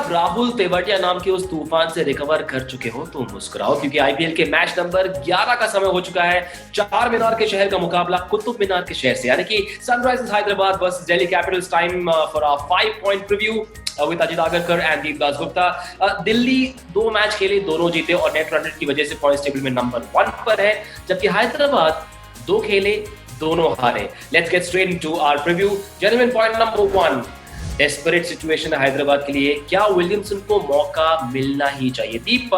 आप राहुल तेवतिया नाम के उस तूफान से रिकवर कर चुके हो तो मुस्कुराओ, क्योंकि आईपीएल के मैच नंबर 11 का समय हो चुका है। चार मीनार के शहर का मुकाबला कुतुब मीनार के शहर से, यानी कि Sunrisers Hyderabad versus Delhi Capitals. Time for a 5 point preview with Ajit Agarkar and Deep Dasgupta. Delhi 2 match खेले, दोनों जीते और नेट रन रेट की वजह से पॉइंट्स टेबल में नंबर 1 पर है, जबकि हैदराबाद 2 खेले, दोनों हारे। Let's get straight into our preview. Genuine point number 1, desperate situation है हैदराबाद के लिए, क्या विलियमसन को मौका मिलना ही चाहिए? दीप,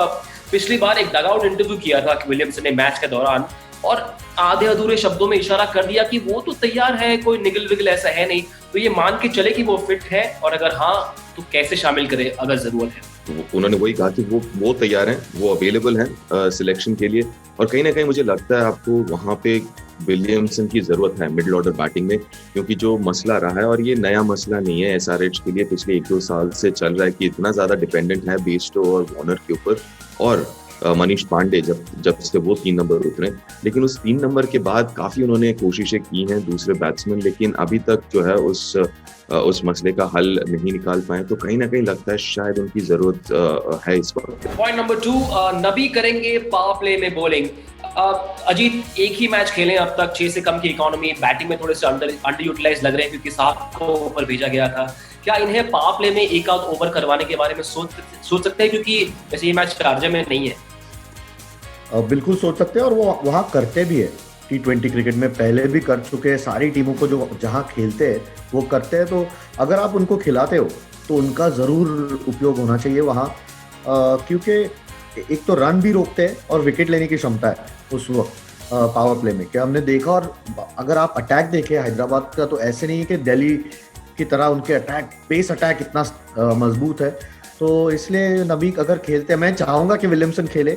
पिछली बार एक डगआउट इंटरव्यू किया था कि विलियमसन ने मैच के दौरान, और आधे अधूरे शब्दों में इशारा कर दिया कि वो तो तैयार है, कोई निगल विगल ऐसा है नहीं, तो ये मान के चले कि वो फिट है, और अगर हाँ तो कैसे शामिल करे अगर जरूरत है। उन्होंने वही कहा कि वो तैयार हैं, वो अवेलेबल हैं सिलेक्शन के लिए। और कहीं ना कहीं मुझे लगता है आपको वहां पे विलियमसन की जरूरत है मिडिल ऑर्डर बैटिंग में, क्योंकि जो मसला रहा है, और ये नया मसला नहीं है एसआरएच के लिए, पिछले 1-2 साल से चल रहा है कि इतना ज्यादा डिपेंडेंट है बेस्टो और वार्नर के ऊपर, और मनीष पांडे जब से वो 3 नंबर उतरे। लेकिन उस 3 नंबर के बाद काफी उन्होंने कोशिशें की हैं दूसरे बैट्समैन, लेकिन अभी तक जो है उस मसले का हल नहीं निकाल पाए। तो कहीं ना कहीं लगता है शायद उनकी जरूरत है इस वक्त। पॉइंट नंबर 2, नबी करेंगे पावर प्ले में बॉलिंग। अजीत, एक ही मैच खेले अब तक, 6 से कम की इकोनॉमी, बैटिंग में थोड़े से अंडर यूटिलाइज लग रहे हैं क्योंकि साहब को ऊपर भेजा गया था। क्या इन्हें पावर प्ले में एक आध ओवर करवाने के बारे में सोच सकते हैं, क्योंकि वैसे ये मैच शारजा में नहीं है? बिल्कुल सोच सकते हैं, और वो वहाँ करते भी है। T20 क्रिकेट में पहले भी कर चुके हैं, सारी टीमों को जो जहाँ खेलते हैं वो करते हैं। तो अगर आप उनको खिलाते हो तो उनका ज़रूर उपयोग होना चाहिए वहाँ, क्योंकि एक तो रन भी रोकते हैं और विकेट लेने की क्षमता है उस वक्त पावर प्ले में, क्या हमने देखा। और अगर आप अटैक देखें हैदराबाद का, तो ऐसे नहीं है कि दिल्ली की तरह उनके अटैक, पेस अटैक इतना मजबूत है। तो इसलिए नबी अगर खेलते हैं, मैं चाहूँगा कि विलियमसन खेले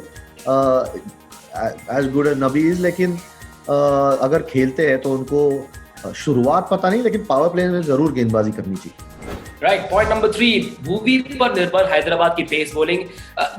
as good as Nabi is, लेकिन अगर खेलते हैं तो उनको शुरुआत पता नहीं, लेकिन पावर प्ले में जरूर गेंदबाजी करनी चाहिए। राइट। पॉइंट नंबर 3, भुवी पर निर्भर हैदराबाद की पेस बॉलिंग।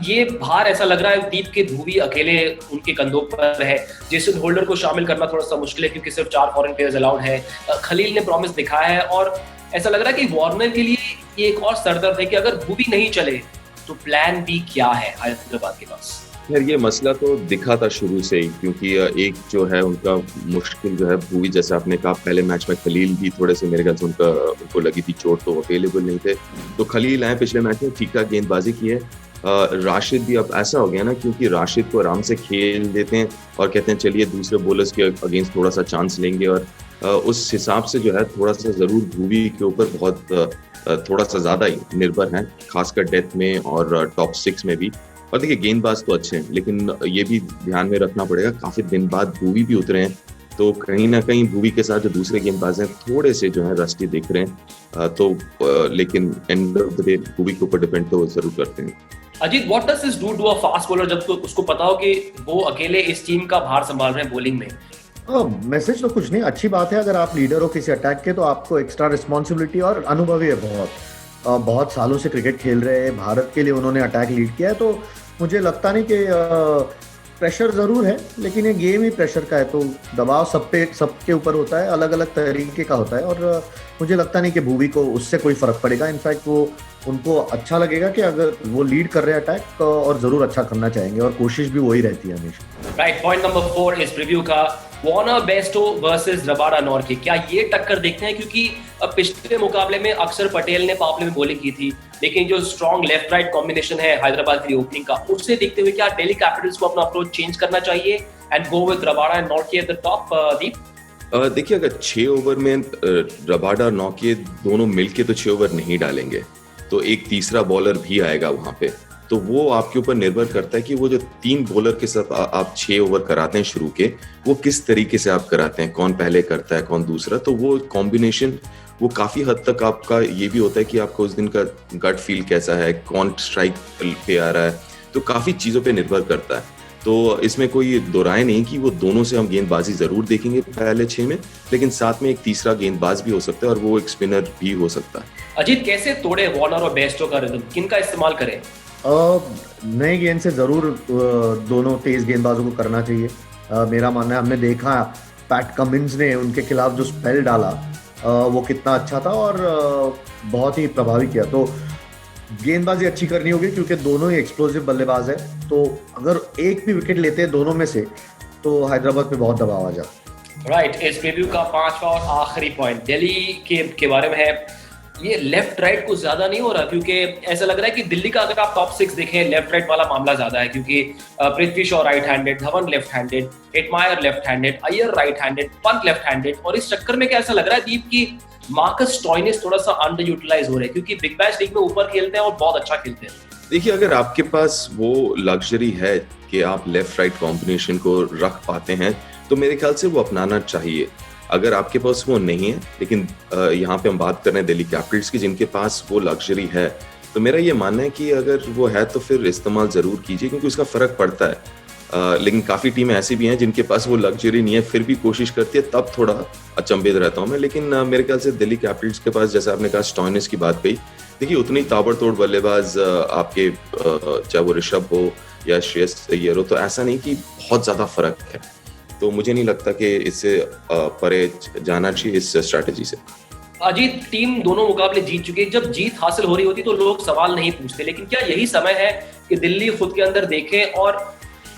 ये भार ऐसा लग रहा है दीप के भुवी अकेले उनके कंधों पर है। जेसन होल्डर को शामिल करना थोड़ा सा मुश्किल है क्योंकि सिर्फ 4 फॉरेन प्लेयर्स अलाउड है। खलील ने प्रॉमिस दिखाया है, और ऐसा लग रहा है कि वार्नर के लिए ये एक और सरदर्द है कि अगर भुवी नहीं चले तो प्लान बी क्या है हैदराबाद के पास? यार ये मसला तो दिखा था शुरू से ही, क्योंकि एक जो है उनका मुश्किल जो है भुवी, जैसे आपने कहा पहले मैच में खलील भी थोड़े से मेरे ख्याल से उनको लगी थी चोट, तो अवेलेबल नहीं थे। तो खलील आए पिछले मैच में, ठीक ठाक गेंदबाजी की है। राशिद भी अब ऐसा हो गया ना, क्योंकि राशिद को आराम से खेल देते हैं और कहते हैं चलिए दूसरे बॉलर्स के अगेंस्ट थोड़ा सा चांस लेंगे, और उस हिसाब से जो है थोड़ा सा जरूर भुवी के ऊपर बहुत थोड़ा सा ज्यादा ही निर्भर है, खासकर डेथ में और टॉप 6 में भी। और देखिए गेंदबाज तो अच्छे हैं, लेकिन ये भी ध्यान में रखना पड़ेगा काफी दिन बाद भुवी भी उतरे हैं, तो कहीं ना कहीं भुवी के साथ जो दूसरे गेंदबाज हैं थोड़े से जो है रस्टी दिख रहे हैं। लेकिन end of the day Bhuvi के ऊपर डिपेंड तो जरूर करते हैं। Ajit, what does this do to a fast bowler जब तो उसको पता हो कि वो अकेले इस टीम का भार संभाल रहे हैं बॉलिंग में? मैसेज तो कुछ नहीं, अच्छी बात है। अगर आप लीडर हो किसी अटैक के तो आपको एक्स्ट्रा रिस्पॉन्सिबिलिटी, और अनुभवी है बहुत सालों से क्रिकेट खेल रहे हैं, भारत के लिए उन्होंने अटैक लीड किया है। तो मुझे लगता नहीं कि प्रेशर ज़रूर है, लेकिन ये गेम ही प्रेशर का है, तो दबाव सबके ऊपर होता है, अलग अलग तरीके का होता है। और मुझे लगता नहीं कि भुवी को उससे कोई फर्क पड़ेगा। इनफैक्ट उनको अच्छा लगेगा कि अगर वो लीड कर रहे हैं अटैक, और ज़रूर अच्छा करना चाहेंगे, और कोशिश भी वही रहती है हमेशा। राइट। पॉइंट नंबर 4 इस प्रीव्यू का, Warner Bairstow versus Rabada Nortje. क्या ये टक्कर देखते हैं? क्योंकि पिछले मुकाबले में अक्षर पटेल ने पावर प्ले में बॉलिंग की थी, लेकिन जो स्ट्रॉन्ग लेफ्ट राइट कॉम्बिनेशन है हैदराबाद की ओपनिंग का, उससे देखते हुए क्या दिल्ली कैपिटल्स को अपना अप्रोच चेंज करना चाहिए and go with Rabada and Nortje at the top? Deep, देखिए अगर 6 ओवर में रबाडा और नॉर्के दोनों मिलके तो 6 ओवर नहीं डालेंगे, तो एक तीसरा बॉलर भी आएगा वहां पे, तो वो आपके ऊपर निर्भर करता है कि वो जो 3 बॉलर के साथ आप 6 ओवर कराते हैं शुरू के, वो किस तरीके से आप कराते हैं, कौन पहले करता है कौन दूसरा। तो वो कॉम्बिनेशन वो काफी हद तक आपका ये भी होता है कि आपका उस दिन का गट फील कैसा है, कौन स्ट्राइक पे आ रहा है, तो काफी चीजों पे निर्भर करता है। तो इसमें कोई दो राय नहीं कि वो दोनों से हम गेंदबाजी जरूर देखेंगे पहले 6 में, लेकिन साथ में एक तीसरा गेंदबाज भी हो सकता है और वो एक स्पिनर भी हो सकता है। अजीत, कैसे तोड़े वार्नर और बेस्टो का रिदम, किनका इस्तेमाल करें? नए गेंद से जरूर दोनों तेज गेंदबाजों को करना चाहिए। मेरा मानना है, हमने देखा पैट कमिंस ने उनके खिलाफ जो स्पेल डाला वो कितना अच्छा था और बहुत ही प्रभावी किया। तो गेंदबाजी अच्छी करनी होगी क्योंकि दोनों ही एक्सप्लोसिव बल्लेबाज है, तो अगर एक भी विकेट लेते हैं दोनों में से तो हैदराबाद पे बहुत दबाव आ जाता। राइट, इस प्रीव्यू का 5वां और आखिरी पॉइंट दिल्ली के बारे में है। ये लेफ्ट राइट को ज्यादा नहीं हो रहा, क्योंकि ऐसा लग रहा है कि दिल्ली का अगर आप टॉप 6 देखें, लेफ्ट राइट वाला मामला ज्यादा है, क्योंकि Prithvi Shaw right handed, Dhawan left handed, Hetmyer left handed, Iyer right handed, Pant left handed, और इस चक्कर में क्या ऐसा लग रहा है दीप की मार्कस स्टोइनिस थोड़ा सा अंडर यूटिलाइज हो रहे हैं, क्योंकि बिग बैश लीग में ऊपर खेलते हैं और बहुत अच्छा खेलते हैं। देखिए, अगर आपके पास वो लग्जरी है कि आप लेफ्ट राइट कॉम्बिनेशन को रख पाते हैं तो मेरे ख्याल से वो अपनाना चाहिए। अगर आपके पास वो नहीं है, लेकिन यहाँ पे हम बात कर रहे हैं दिल्ली कैपिटल्स की जिनके पास वो लग्जरी है, तो मेरा ये मानना है कि अगर वो है तो फिर इस्तेमाल जरूर कीजिए, क्योंकि उसका फर्क पड़ता है। लेकिन काफी टीमें ऐसी भी हैं जिनके पास वो लग्जरी नहीं है, फिर भी कोशिश करती है, तब थोड़ा अचंभित रहता हूँ मैं। लेकिन मेरे ख्याल से दिल्ली कैपिटल्स के पास, जैसे आपने कहा स्टोइनिस की बात कही, देखिए उतनी ताबड़तोड़ बल्लेबाज आपके चाहे वो ऋषभ हो या श्रेयस अय्यर हो, तो ऐसा नहीं कि बहुत ज्यादा फर्क है। तो मुझे नहीं लगता कि इससे परे जाना चाहिए इस स्ट्रैटेजी से। अजीत, टीम दोनों मुकाबले जीत चुकी है। जब जीत हासिल हो रही होती तो लोग सवाल नहीं पूछते, लेकिन क्या यही समय है कि दिल्ली खुद के अंदर देखे और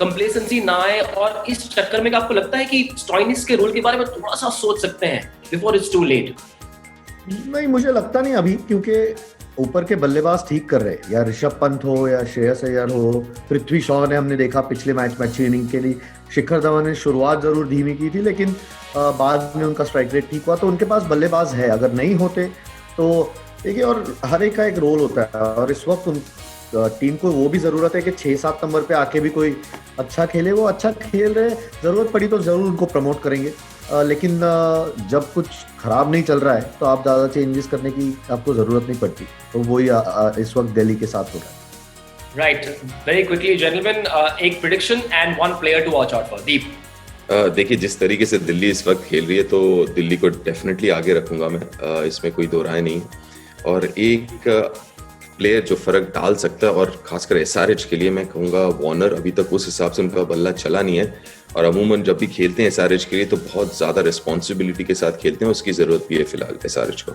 कंप्लेसेंसी ना आए, और इस चक्कर में आपको लगता है कि स्टोइनिस के रोल के बारे में थोड़ा सा सोच सकते हैं बिफोर इट्स टू लेट? नहीं, मुझे लगता नहीं अभी, क्योंकि ऊपर के बल्लेबाज ठीक कर रहे हैं, या ऋषभ पंत हो या श्रेयस अय्यर हो, पृथ्वी शॉ ने हमने देखा पिछले मैच में अच्छी इनिंग के लिए, शिखर धवन ने शुरुआत जरूर धीमी की थी लेकिन बाद में उनका स्ट्राइक रेट ठीक हुआ, तो उनके पास बल्लेबाज है। अगर नहीं होते तो देखिए, और हर एक का एक रोल होता है, और इस वक्त टीम को वो भी जरूरत है कि 6-7 नंबर पे आके भी कोई अच्छा खेले। वो अच्छा खेल रहे, जरूरत पड़ी तो जरूर उनको प्रमोट करेंगे, लेकिन जब कुछ खराब नहीं चल रहा है तो आप ज़्यादा चेंजेस करने की आपको ज़रूरत नहीं पड़ती, तो वही इस वक्त दिल्ली के साथ हो रहा है। राइट, वेरी क्विकली जेंटलमैन, एक prediction and one player to watch out for. Deep, देखिए जिस तरीके से दिल्ली इस वक्त खेल रही है तो दिल्ली को डेफिनेटली आगे रखूंगा मैं, इसमें कोई दो राय नहीं। और एक प्लेयर जो फर्क डाल सकता है, और खासकर एसआरएच के लिए मैं कहूँगा वार्नर। अभी तक उस हिसाब से उनका बल्ला चला नहीं है, और अमूमन जब भी खेलते हैं एसआरएच के लिए तो बहुत ज्यादा रिस्पॉन्सिबिलिटी के साथ खेलते हैं, उसकी जरूरत भी है फिलहाल एसआरएच को।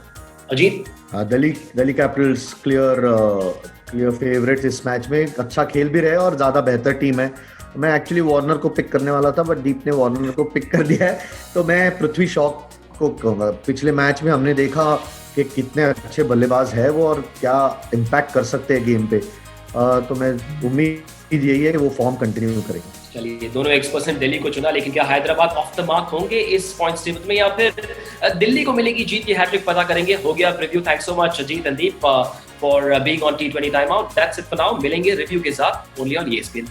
Ajit? Delhi Capitals clear favourites इस मैच में, अच्छा खेल भी रहे और ज्यादा बेहतर टीम है। मैं एक्चुअली वार्नर को पिक करने वाला था, बट दीप ने वार्नर को पिक कर दिया है, तो मैं पृथ्वी शॉ को कहूँगा। पिछले मैच में हमने देखा कि कितने अच्छे बल्लेबाज है वो और क्या इम्पैक्ट कर सकते हैं गेम पे, तो मैं उम्मीद यही है कि वो फॉर्म कंटिन्यू करेंगे। चलिए, दोनों 1% दिल्ली को चुना, लेकिन क्या हैदराबाद ऑफ द मार्क होंगे इस पॉइंट्स टेबल में, या फिर दिल्ली को मिलेगी जीत की हैट्रिक? पता करेंगे। हो गया review. Thanks so much Ajit and Deep for being on T20 time out. That's it for now. मिलेंगे रिव्यू के साथ ओनली ऑन ESPN।